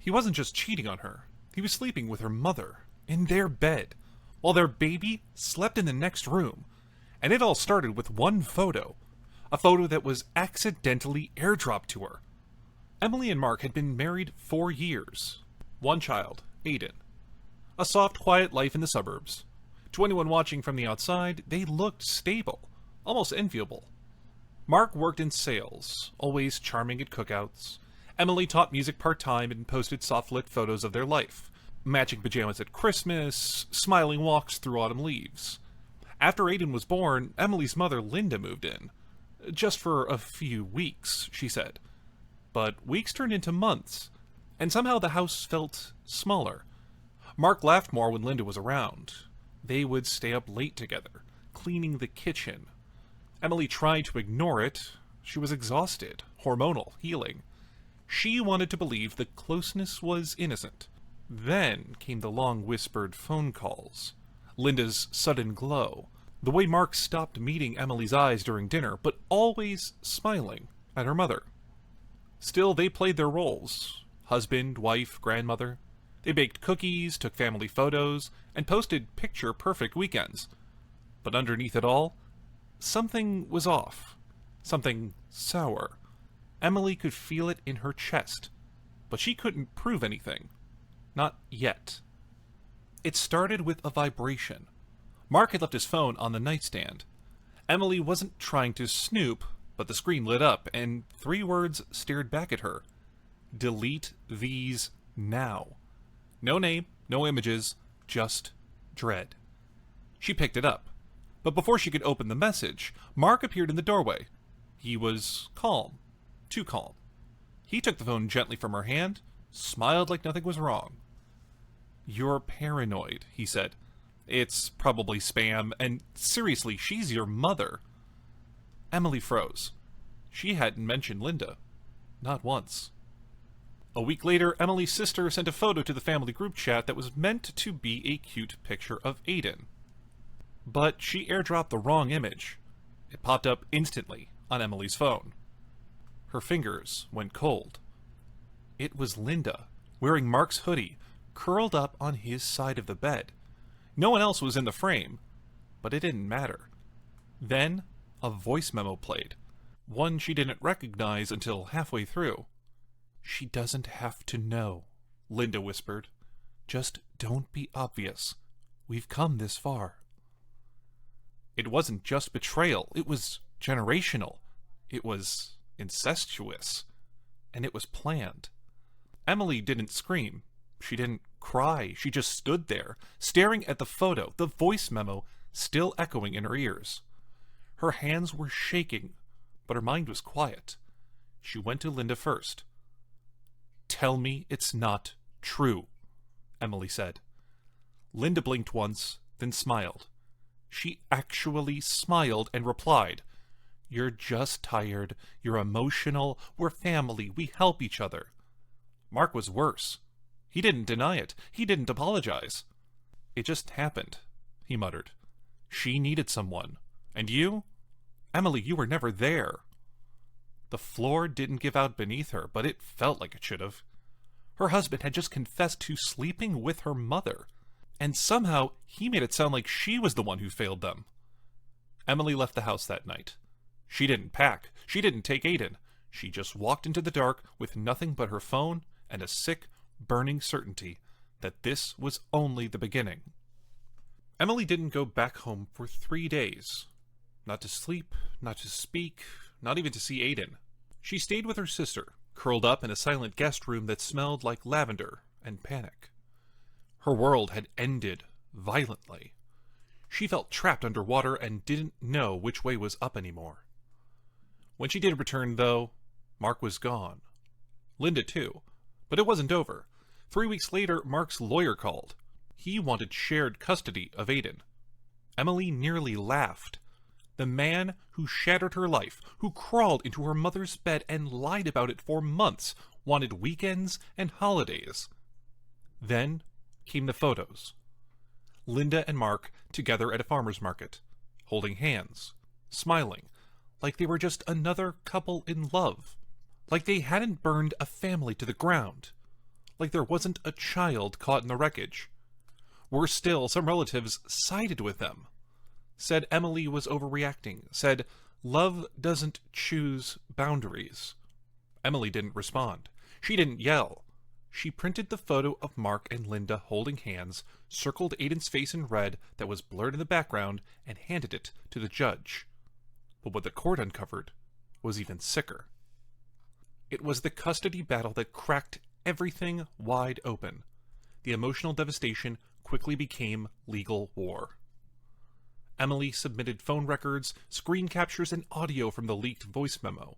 He wasn't just cheating on her, he was sleeping with her mother, in their bed, while their baby slept in the next room. And it all started with one photo. A photo that was accidentally airdropped to her. Emily and Mark had been married 4 years. One child, Aiden. A soft, quiet life in the suburbs. To anyone watching from the outside, they looked stable, almost enviable. Mark worked in sales, always charming at cookouts. Emily taught music part-time and posted soft-lit photos of their life. Matching pajamas at Christmas, smiling walks through autumn leaves. After Aiden was born, Emily's mother, Linda, moved in. Just for a few weeks, she said. But weeks turned into months, and somehow the house felt smaller. Mark laughed more when Linda was around. They would stay up late together, cleaning the kitchen. Emily tried to ignore it. She was exhausted, hormonal, healing. She wanted to believe the closeness was innocent. Then came the long whispered phone calls. Linda's sudden glow. The way Mark stopped meeting Emily's eyes during dinner, but always smiling at her mother. Still, they played their roles. Husband, wife, grandmother. They baked cookies, took family photos, and posted picture-perfect weekends. But underneath it all, something was off. Something sour. Emily could feel it in her chest, but she couldn't prove anything. Not yet. It started with a vibration. Mark had left his phone on the nightstand. Emily wasn't trying to snoop, but the screen lit up, and 3 words stared back at her. Delete these now. No name, no images, just dread. She picked it up. But before she could open the message, Mark appeared in the doorway. He was calm. Too calm. He took the phone gently from her hand, smiled like nothing was wrong. "You're paranoid," he said. "It's probably spam, and seriously, she's your mother." Emily froze. She hadn't mentioned Linda. Not once. A week later, Emily's sister sent a photo to the family group chat that was meant to be a cute picture of Aiden. But she airdropped the wrong image. It popped up instantly on Emily's phone. Her fingers went cold. It was Linda, wearing Mark's hoodie, curled up on his side of the bed. No one else was in the frame, but it didn't matter. Then, a voice memo played. One she didn't recognize until halfway through. "She doesn't have to know," Linda whispered. "Just don't be obvious. We've come this far." It wasn't just betrayal. It was generational. It was incestuous. And it was planned. Emily didn't scream. She didn't cry. She just stood there, staring at the photo, the voice memo still echoing in her ears. Her hands were shaking, but her mind was quiet. She went to Linda first. "Tell me it's not true," Emily said. Linda blinked once, then smiled. She actually smiled and replied, "You're just tired. You're emotional. We're family. We help each other." Mark was worse. He didn't deny it. He didn't apologize. "It just happened," he muttered. "She needed someone. And you? Emily, you were never there." The floor didn't give out beneath her, but it felt like it should have. Her husband had just confessed to sleeping with her mother, and somehow he made it sound like she was the one who failed them. Emily left the house that night. She didn't pack. She didn't take Aiden. She just walked into the dark with nothing but her phone and a sick, burning certainty that this was only the beginning. Emily didn't go back home for 3 days. Not to sleep, not to speak, not even to see Aiden. She stayed with her sister, curled up in a silent guest room that smelled like lavender and panic. Her world had ended violently. She felt trapped underwater and didn't know which way was up anymore. When she did return, though, Mark was gone. Linda, too. But it wasn't over. 3 weeks later, Mark's lawyer called. He wanted shared custody of Aiden. Emily nearly laughed. The man who shattered her life, who crawled into her mother's bed and lied about it for months, wanted weekends and holidays. Then came the photos. Linda and Mark together at a farmer's market, holding hands, smiling, like they were just another couple in love, like they hadn't burned a family to the ground, like there wasn't a child caught in the wreckage. Worse still, some relatives sided with them. Said Emily was overreacting. Said love doesn't choose boundaries. Emily didn't respond. She didn't yell. She printed the photo of Mark and Linda holding hands, circled Aiden's face in red that was blurred in the background, and handed it to the judge. But what the court uncovered was even sicker. It was the custody battle that cracked everything wide open. The emotional devastation quickly became legal war. Emily submitted phone records, screen captures, and audio from the leaked voice memo.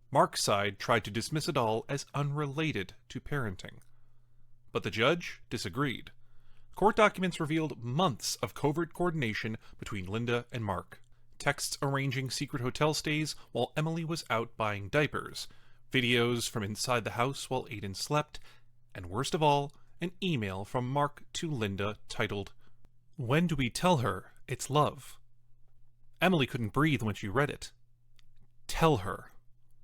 Mark's side tried to dismiss it all as unrelated to parenting. But the judge disagreed. Court documents revealed months of covert coordination between Linda and Mark. Texts arranging secret hotel stays while Emily was out buying diapers, videos from inside the house while Aiden slept, and worst of all, an email from Mark to Linda titled, "When do we tell her it's love?" Emily couldn't breathe when she read it. Tell her.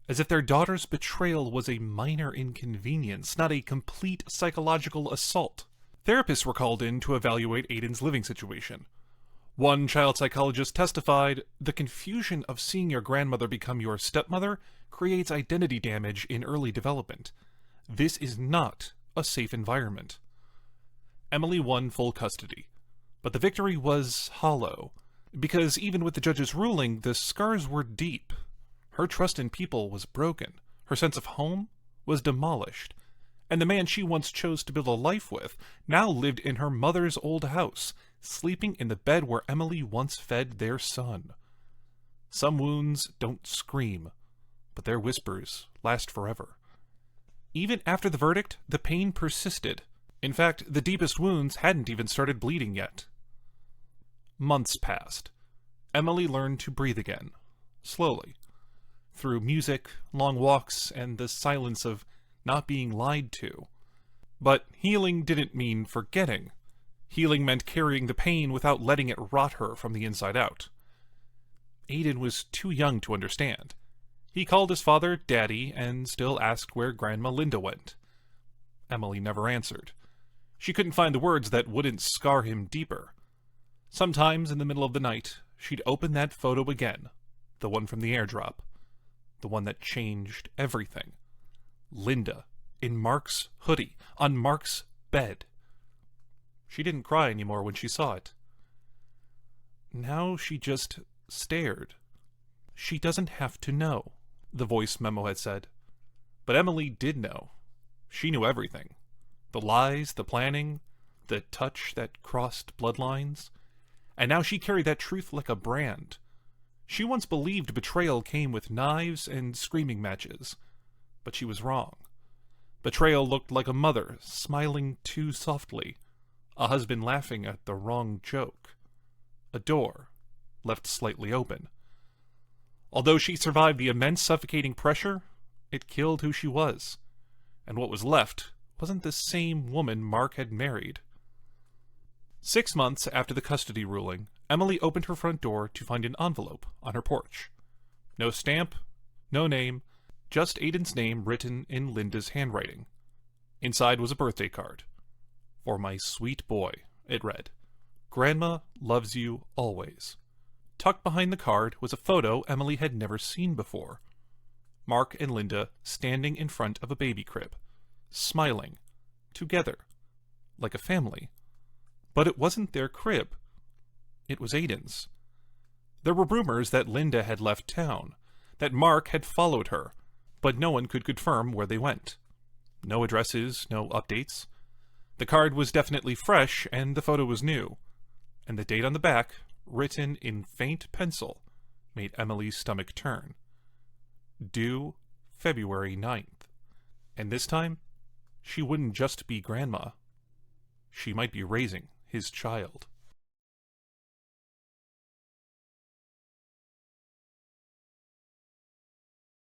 As if their daughter's betrayal was a minor inconvenience, not a complete psychological assault. Therapists were called in to evaluate Aiden's living situation. One child psychologist testified, "The confusion of seeing your grandmother become your stepmother creates identity damage in early development. This is not a safe environment." Emily won full custody, but the victory was hollow, because even with the judge's ruling, the scars were deep. Her trust in people was broken, her sense of home was demolished, and the man she once chose to build a life with now lived in her mother's old house, sleeping in the bed where Emily once fed their son. Some wounds don't scream, but their whispers last forever. Even after the verdict, the pain persisted. In fact, the deepest wounds hadn't even started bleeding yet. Months passed. Emily learned to breathe again, slowly, through music, long walks, and the silence of not being lied to. But healing didn't mean forgetting. Healing meant carrying the pain without letting it rot her from the inside out. Aiden was too young to understand. He called his father Daddy and still asked where Grandma Linda went. Emily never answered. She couldn't find the words that wouldn't scar him deeper. Sometimes in the middle of the night, she'd open that photo again, the one from the AirDrop, the one that changed everything. Linda, in Mark's hoodie, on Mark's bed. She didn't cry anymore when she saw it. Now she just stared. She doesn't have to know, the voice memo had said. But Emily did know. She knew everything. The lies, the planning, the touch that crossed bloodlines. And now she carried that truth like a brand. She once believed betrayal came with knives and screaming matches. But she was wrong. Betrayal looked like a mother smiling too softly, a husband laughing at the wrong joke, a door left slightly open. Although she survived the immense suffocating pressure, it killed who she was, and what was left wasn't the same woman Mark had married. 6 months after the custody ruling, Emily opened her front door to find an envelope on her porch. No stamp, no name, just Aiden's name written in Linda's handwriting. Inside was a birthday card. "For my sweet boy," it read. "Grandma loves you always." Tucked behind the card was a photo Emily had never seen before. Mark and Linda standing in front of a baby crib, smiling, together, like a family. But it wasn't their crib. It was Aiden's. There were rumors that Linda had left town, that Mark had followed her, but no one could confirm where they went. No addresses, no updates. The card was definitely fresh, and the photo was new. And the date on the back, written in faint pencil, made Emily's stomach turn. Due February 9th. And this time, she wouldn't just be grandma. She might be raising his child.